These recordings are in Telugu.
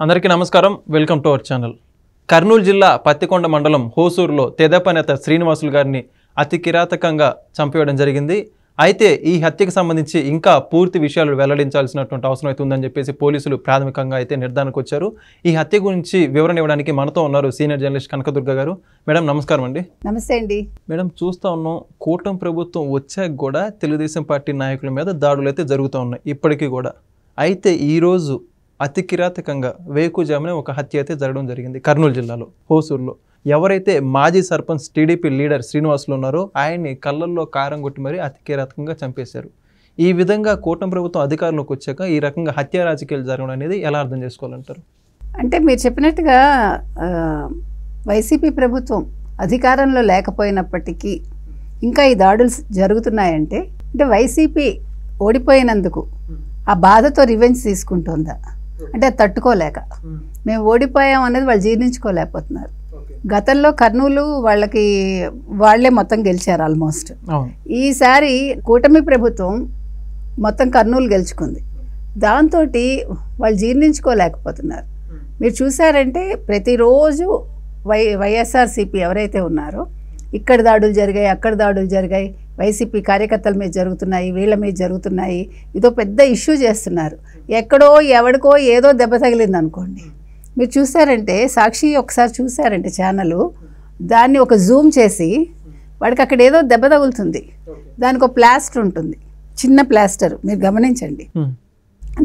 అందరికీ నమస్కారం. Welcome to our channel. Kurnool జిల్లా పత్తికొండ మండలం హోసూరులో తెదేపా నేత శ్రీనివాసులు గారిని అతి కిరాతకంగా చంపేయడం జరిగింది. అయితే ఈ హత్యకు సంబంధించి ఇంకా పూర్తి విషయాలు వెల్లడించాల్సినటువంటి అవసరం అయితే ఉందని చెప్పేసి పోలీసులు ప్రాథమికంగా అయితే నిర్ధారణకు వచ్చారు. ఈ హత్య గురించి వివరణ ఇవ్వడానికి మనతో ఉన్నారు సీనియర్ జర్నలిస్ట్ కనకదుర్గ గారు. మేడం నమస్కారం అండి. నమస్తే అండి. మేడం, చూస్తూ ఉన్నాం కూటమి ప్రభుత్వం వచ్చాక కూడా తెలుగుదేశం పార్టీ నాయకుల మీద దాడులు అయితే జరుగుతూ ఉన్నాయి ఇప్పటికీ కూడా. అయితే ఈరోజు అతి కిరాతకంగా వేకుజామునే ఒక హత్య అయితే జరగడం జరిగింది కర్నూలు జిల్లాలో హోసూరులో. ఎవరైతే మాజీ సర్పంచ్ టీడీపీ లీడర్ శ్రీనివాసులు ఉన్నారో ఆయన్ని కళ్ళల్లో కారం కొట్టి మరీ అతి కిరాతకంగా చంపేశారు. ఈ విధంగా కూటమి ప్రభుత్వం అధికారంలోకి వచ్చాక ఈ రకంగా హత్య రాజకీయాలు జరగడం అనేది ఎలా అర్థం చేసుకోవాలంటారు? అంటే మీరు చెప్పినట్టుగా వైసీపీ ప్రభుత్వం అధికారంలో లేకపోయినప్పటికీ ఇంకా ఈ దాడులు జరుగుతున్నాయంటే అంటే వైసీపీ ఓడిపోయినందుకు ఆ బాధతో రివెంజ్ తీసుకుంటుందా అంటే తట్టుకోలేక మేము ఓడిపోయాం అనేది వాళ్ళు జీర్ణించుకోలేకపోతున్నారు. గతంలో కర్నూలు వాళ్ళే మొత్తం గెలిచారు ఆల్మోస్ట్. ఈసారి కూటమి ప్రభుత్వం మొత్తం కర్నూలు గెలుచుకుంది. దాంతో వాళ్ళు జీర్ణించుకోలేకపోతున్నారు. మీరు చూసారంటే ప్రతిరోజు వైఎస్ఆర్సీపీ ఎవరైతే ఉన్నారో ఇక్కడ దాడులు జరిగాయి, అక్కడ దాడులు జరిగాయి, వైసీపీ కార్యకర్తల మీద జరుగుతున్నాయి, వీళ్ళ మీద జరుగుతున్నాయి, ఇదో పెద్ద ఇష్యూ చేస్తున్నారు. ఎక్కడో ఎవడికో ఏదో దెబ్బ తగిలింది అనుకోండి. మీరు చూసారంటే సాక్షి ఒకసారి చూసారంటే ఛానల్ దాన్ని ఒక జూమ్ చేసి వాడికి అక్కడ ఏదో దెబ్బ తగులుతుంది, దానికి ఒక ప్లాస్టర్ ఉంటుంది, చిన్న ప్లాస్టర్, మీరు గమనించండి.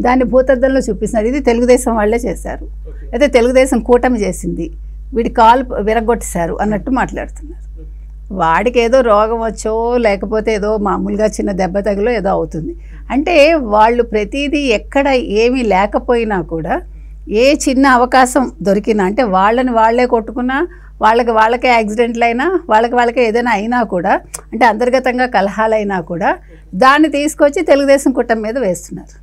దాన్ని భూతద్దంలో చూపిస్తున్నారు. ఇది తెలుగుదేశం వాళ్ళే చేశారు, అయితే తెలుగుదేశం కూటమి చేసింది, వీడి కాలు విరగొట్టేశారు అన్నట్టు మాట్లాడుతున్నారు. వాడికి ఏదో రోగం వచ్చో లేకపోతే ఏదో మామూలుగా చిన్న దెబ్బ తగిలో ఏదో అవుతుంది. అంటే వాళ్ళు ప్రతిదీ ఎక్కడ ఏమీ లేకపోయినా కూడా ఏ చిన్న అవకాశం దొరికినా అంటే వాళ్ళని వాళ్ళే కొట్టుకున్నా, వాళ్ళకే యాక్సిడెంట్లు అయినా, వాళ్ళకే ఏదైనా అయినా కూడా అంటే అంతర్గతంగా కలహాలైనా కూడా దాన్ని తీసుకొచ్చి తెలుగుదేశం కూటమి మీద వేస్తున్నారు.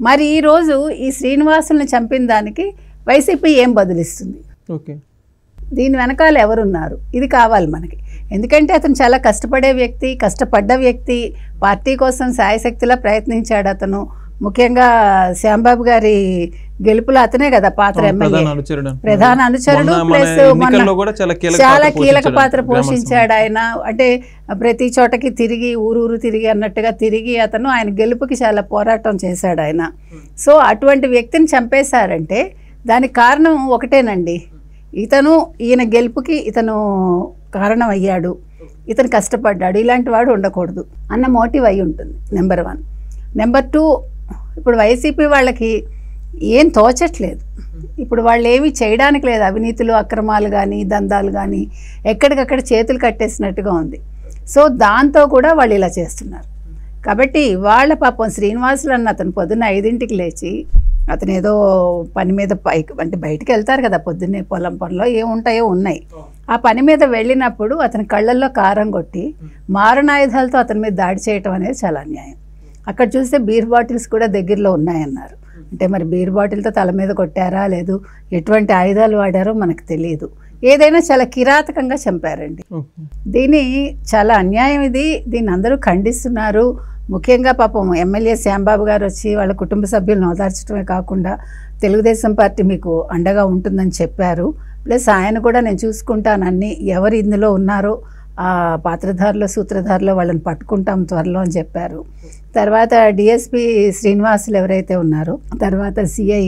మరి ఈరోజు ఈ శ్రీనివాసుల్ని చంపిన దానికి వైసీపీ ఏం బదులిస్తుంది? ఓకే, దీని వెనకాల ఎవరున్నారు? ఇది కావాలి మనకి. ఎందుకంటే అతను చాలా కష్టపడ్డ వ్యక్తి, పార్టీ కోసం శాయశక్తిలా ప్రయత్నించాడు. అతను ముఖ్యంగా శ్యాంబాబు గారి గెలుపులో అతనే కదా పాత్ర, ఎమ్మెల్యే ప్రధాన అనుచరుడు, ప్లస్ చాలా కీలక పాత్ర పోషించాడు ఆయన. అంటే ప్రతి చోటకి తిరిగి ఊరూరు తిరిగి అన్నట్టుగా తిరిగి అతను ఆయన గెలుపుకి చాలా పోరాటం చేశాడు ఆయన. సో అటువంటి వ్యక్తిని చంపేశారంటే దానికి కారణం ఒకటేనండి, ఈయన గెలుపుకి ఇతను కారణం అయ్యాడు, ఇతను కష్టపడ్డాడు, ఇలాంటి వాడు ఉండకూడదు అన్న మోటివ్ అయి ఉంటుంది. నెంబర్ 1. నెంబర్ 2, ఇప్పుడు వైసీపీ వాళ్ళకి ఏం తోచట్లేదు. ఇప్పుడు వాళ్ళు ఏమీ చేయడానికి లేదు. అవినీతులు, అక్రమాలు కానీ, దందాలు కానీ ఎక్కడికక్కడ చేతులు కట్టేసినట్టుగా ఉంది. సో దాంతో కూడా వాళ్ళు ఇలా చేస్తున్నారు. కాబట్టి వాళ్ళ పాపం శ్రీనివాసులు అన్న అతను పొద్దున్న 5ంటికి లేచి అతను ఏదో పని మీద అంటే బయటికి వెళ్తారు కదా పొద్దున్నే, పొలం పనిలో ఏముంటాయో ఉన్నాయి, ఆ పని మీద వెళ్ళినప్పుడు అతని కళ్ళల్లో కారం కొట్టి మారణాయుధాలతో అతని మీద దాడి చేయటం అనేది చాలా అన్యాయం. అక్కడ చూస్తే బీర్ బాటిల్స్ కూడా దగ్గరలో ఉన్నాయన్నారు. అంటే మరి బీర్ బాటిల్తో తల మీద కొట్టారా, లేదు ఎటువంటి ఆయుధాలు వాడారో మనకు తెలియదు. ఏదైనా చాలా కిరాతకంగా చంపారండి. దీన్ని చాలా అన్యాయం ఇది. దీన్ని అందరూ ఖండిస్తున్నారు. ముఖ్యంగా పాపం ఎమ్మెల్యే శ్యాంబాబు గారు వచ్చి వాళ్ళ కుటుంబ సభ్యులను ఓదార్చడమే కాకుండా తెలుగుదేశం పార్టీ మీకు అండగా ఉంటుందని చెప్పారు. ప్లస్ ఆయన కూడా నేను చూసుకుంటానని ఎవరు ఇందులో ఉన్నారో ఆ పాత్రధారులు, సూత్రధారులు వాళ్ళని పట్టుకుంటాం త్వరలో అని చెప్పారు. తర్వాత డిఎస్పి శ్రీనివాసులు ఎవరైతే ఉన్నారో, తర్వాత సిఐ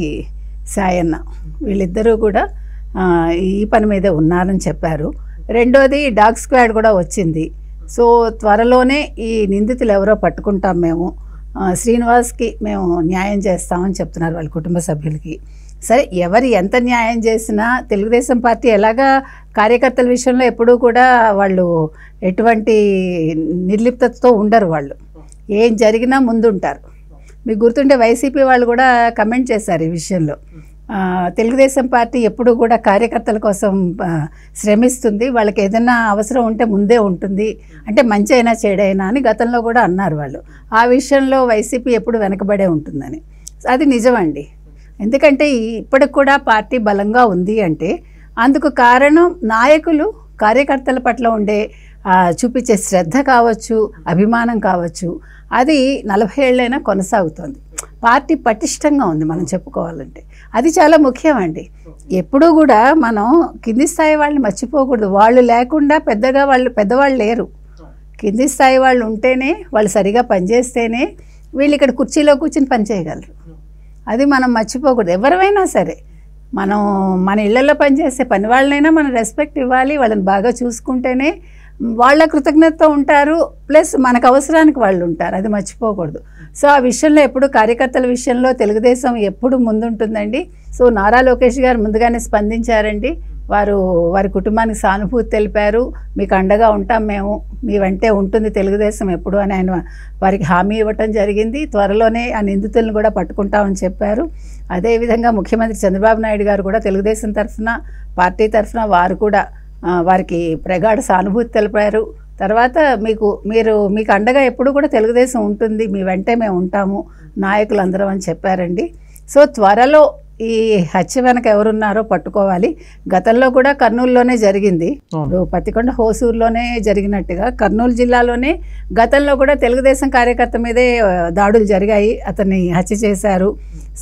సాయన్న, వీళ్ళిద్దరూ కూడా ఈ పని మీదే ఉన్నారని చెప్పారు. రెండోది డాగ్ స్క్వాడ్ కూడా వచ్చింది. సో త్వరలోనే ఈ నిందితులు ఎవరో పట్టుకుంటాం, మేము శ్రీనివాస్కి మేము న్యాయం చేస్తామని చెప్తున్నారు వాళ్ళ కుటుంబ సభ్యులకి. సరే, ఎవరు ఎంత న్యాయం చేసినా తెలుగుదేశం పార్టీ ఎలాగా కార్యకర్తల విషయంలో ఎప్పుడూ కూడా వాళ్ళు ఎటువంటి నిర్లిప్తతో ఉండరు. వాళ్ళు ఏం జరిగినా ముందుంటారు. మీకు గుర్తుంటే వైసీపీ వాళ్ళు కూడా కమెంట్ చేశారు ఈ విషయంలో. తెలుగుదేశం పార్టీ ఎప్పుడు కూడా కార్యకర్తల కోసం శ్రమిస్తుంది, వాళ్ళకి ఏదైనా అవసరం ఉంటే ముందే ఉంటుంది, అంటే మంచి అయినా చెడైనా అని గతంలో కూడా అన్నారు వాళ్ళు. ఆ విషయంలో వైసీపీ ఎప్పుడు వెనకబడే ఉంటుందని. అది నిజమండి. ఎందుకంటే ఇప్పటికి కూడా పార్టీ బలంగా ఉంది అంటే అందుకు కారణం నాయకులు కార్యకర్తల పట్ల ఉండే చూపించే శ్రద్ధ కావచ్చు, అభిమానం కావచ్చు, అది 40 ఏళ్ళైనా కొనసాగుతోంది. పార్టీ పటిష్టంగా ఉంది మనం చెప్పుకోవాలంటే. అది చాలా ముఖ్యం అండి. ఎప్పుడూ కూడా మనం కింది స్థాయి వాళ్ళని మర్చిపోకూడదు. వాళ్ళు లేకుండా పెద్దవాళ్ళు లేరు. కింది స్థాయి వాళ్ళు ఉంటేనే, వాళ్ళు సరిగా పనిచేస్తేనే వీళ్ళు ఇక్కడ కుర్చీలో కూర్చుని పనిచేయగలరు. అది మనం మర్చిపోకూడదు. ఎవరైనా సరే మనం మన ఇళ్లలో పనిచేసే పని వాళ్ళైనా మనం రెస్పెక్ట్ ఇవ్వాలి. వాళ్ళని బాగా చూసుకుంటేనే వాళ్ళ కృతజ్ఞతతో ఉంటారు, ప్లస్ మనకు అవసరానికి వాళ్ళు ఉంటారు. అది మర్చిపోకూడదు. సో ఆ విషయంలో ఎప్పుడు కార్యకర్తల విషయంలో తెలుగుదేశం ఎప్పుడు ముందుంటుందండి. సో నారా లోకేష్ గారు ముందుగానే స్పందించారండి. వారి కుటుంబానికి సానుభూతి తెలిపారు. మీకు అండగా ఉంటాం మేము, మీ వెంటే ఉంటుంది తెలుగుదేశం ఎప్పుడు అని ఆయన వారికి హామీ ఇవ్వటం జరిగింది. త్వరలోనే ఆ నిందితులను కూడా పట్టుకుంటామని చెప్పారు. అదేవిధంగా ముఖ్యమంత్రి చంద్రబాబు నాయుడు గారు కూడా తెలుగుదేశం తరఫున, పార్టీ తరఫున వారు కూడా వారికి ప్రగాఢ సానుభూతి తెలిపారు. తర్వాత మీకు అండగా ఎప్పుడు కూడా తెలుగుదేశం ఉంటుంది, మీ వెంటే మేము ఉంటాము నాయకులందరం అని చెప్పారండి. సో త్వరలో ఈ హత్య వెనక ఎవరున్నారో పట్టుకోవాలి. గతంలో కూడా కర్నూలులోనే జరిగింది. పత్తికొండ హోసూరులోనే జరిగినట్టుగా కర్నూలు జిల్లాలోనే గతంలో కూడా తెలుగుదేశం కార్యకర్త మీదే దాడులు జరిగాయి, అతన్ని హత్య చేశారు.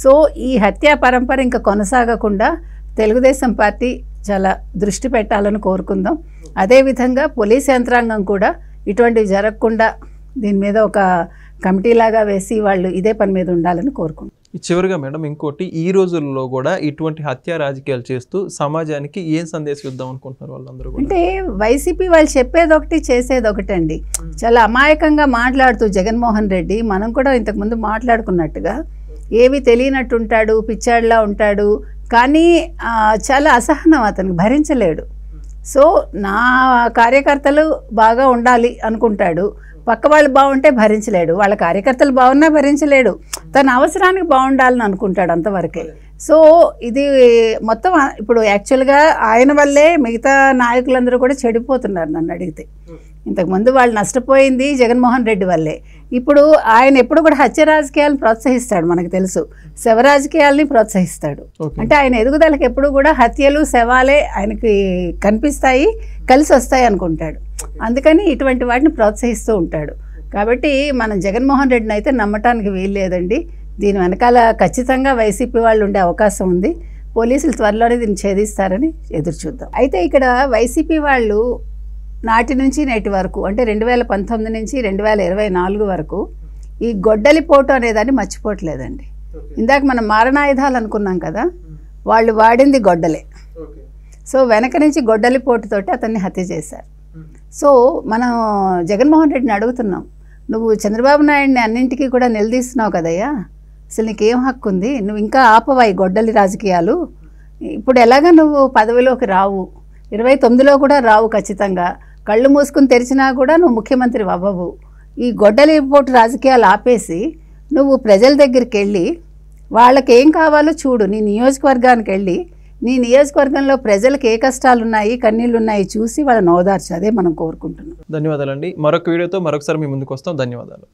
సో ఈ హత్యా పరంపర ఇంకా కొనసాగకుండా తెలుగుదేశం పార్టీ చాలా దృష్టి పెట్టాలని కోరుకుందాం. అదేవిధంగా పోలీస్ యంత్రాంగం కూడా ఇటువంటివి జరగకుండా దీని మీద ఒక కమిటీలాగా వేసి వాళ్ళు ఇదే పని మీద ఉండాలని కోరుకుంటాం. చివరిగా మేడం ఇంకోటి, ఈ రోజుల్లో కూడా ఇటువంటి హత్య రాజకీయాలు చేస్తూ సమాజానికి ఏం సందేశం ఇద్దాం అనుకుంటున్నారు వాళ్ళందరూ? అంటే వైసీపీ వాళ్ళు చెప్పేది ఒకటి చేసేది ఒకటి అండి. చాలా అమాయకంగా మాట్లాడుతూ జగన్మోహన్ రెడ్డి, మనం కూడా ఇంతకుముందు మాట్లాడుకున్నట్టుగా ఏవి తెలియనట్టు ఉంటాడు, పిచ్చాడిలా ఉంటాడు. కానీ చాలా అసహనం అతనికి భరించలేడు. సో నా కార్యకర్తలు బాగా ఉండాలి అనుకుంటాడు, పక్క వాళ్ళు బాగుంటే భరించలేడు. వాళ్ళ కార్యకర్తలు బాగున్నా భరించలేడు, తన అవసరానికి బాగుండాలని అనుకుంటాడు అంతవరకే. సో ఇది మొత్తం ఇప్పుడు యాక్చువల్గా ఆయన వల్లే మిగతా నాయకులందరూ కూడా చెడిపోతున్నారు నన్ను అడిగితే. ఇంతకుముందు వాళ్ళు నష్టపోయింది జగన్మోహన్ రెడ్డి వల్లే. ఇప్పుడు ఆయన ఎప్పుడు కూడా హత్య రాజకీయాలను ప్రోత్సహిస్తాడు, మనకు తెలుసు. శవ రాజకీయాలని ప్రోత్సహిస్తాడు. అంటే ఆయన ఎదుగుదలకు ఎప్పుడు కూడా హత్యలు, శవాలే ఆయనకి కనిపిస్తాయి, కలిసి వస్తాయి అనుకుంటాడు. అందుకని ఇటువంటి వాటిని ప్రోత్సహిస్తూ ఉంటాడు. కాబట్టి మనం జగన్మోహన్ రెడ్డిని అయితే నమ్మటానికి వీలు లేదండి. దీని వెనకాల ఖచ్చితంగా వైసీపీ వాళ్ళు ఉండే అవకాశం ఉంది. పోలీసులు త్వరలోనే దీన్ని ఛేదిస్తారని ఎదురు చూద్దాం. అయితే ఇక్కడ వైసీపీ వాళ్ళు నాటి నుంచి నేటి వరకు, అంటే 2019 నుంచి 2024 వరకు ఈ గొడ్డలి పోటు అనేదాన్ని మర్చిపోవట్లేదండి. ఇందాక మనం మారణాయుధాలు అనుకున్నాం కదా, వాళ్ళు వాడింది గొడ్డలే. సో వెనక నుంచి గొడ్డలి పోటుతోటి అతన్ని హత్య చేశారు. సో మనం జగన్మోహన్ రెడ్డిని అడుగుతున్నాం, నువ్వు చంద్రబాబు నాయుడిని అన్నింటికీ కూడా నిలదీస్తున్నావు కదయ్యా, అసలు నీకేం హక్కు ఉంది? నువ్వు ఇంకా ఆపవా ఈ గొడ్డలి రాజకీయాలు? ఇప్పుడు ఎలాగ నువ్వు పదవిలోకి రావు, 29లో కూడా రావు ఖచ్చితంగా. కళ్ళు మూసుకుని తెరిచినా కూడా నువ్వు ముఖ్యమంత్రి అవ్వవు. ఈ గొడ్డలి పోటు రాజకీయాలు ఆపేసి నువ్వు ప్రజల దగ్గరికి వెళ్ళి వాళ్ళకి ఏం కావాలో చూడు. నీ నియోజకవర్గానికి వెళ్ళి నీ నియోజకవర్గంలో ప్రజలకు ఏ కష్టాలు ఉన్నాయి, కన్నీళ్ళు ఉన్నాయి చూసి వాళ్ళని ఓదార్చు. అదే మనం కోరుకుంటున్నాం. ధన్యవాదాలండి. మరొక వీడియోతో మరొకసారి మీ ముందుకు వస్తాం. ధన్యవాదాలు.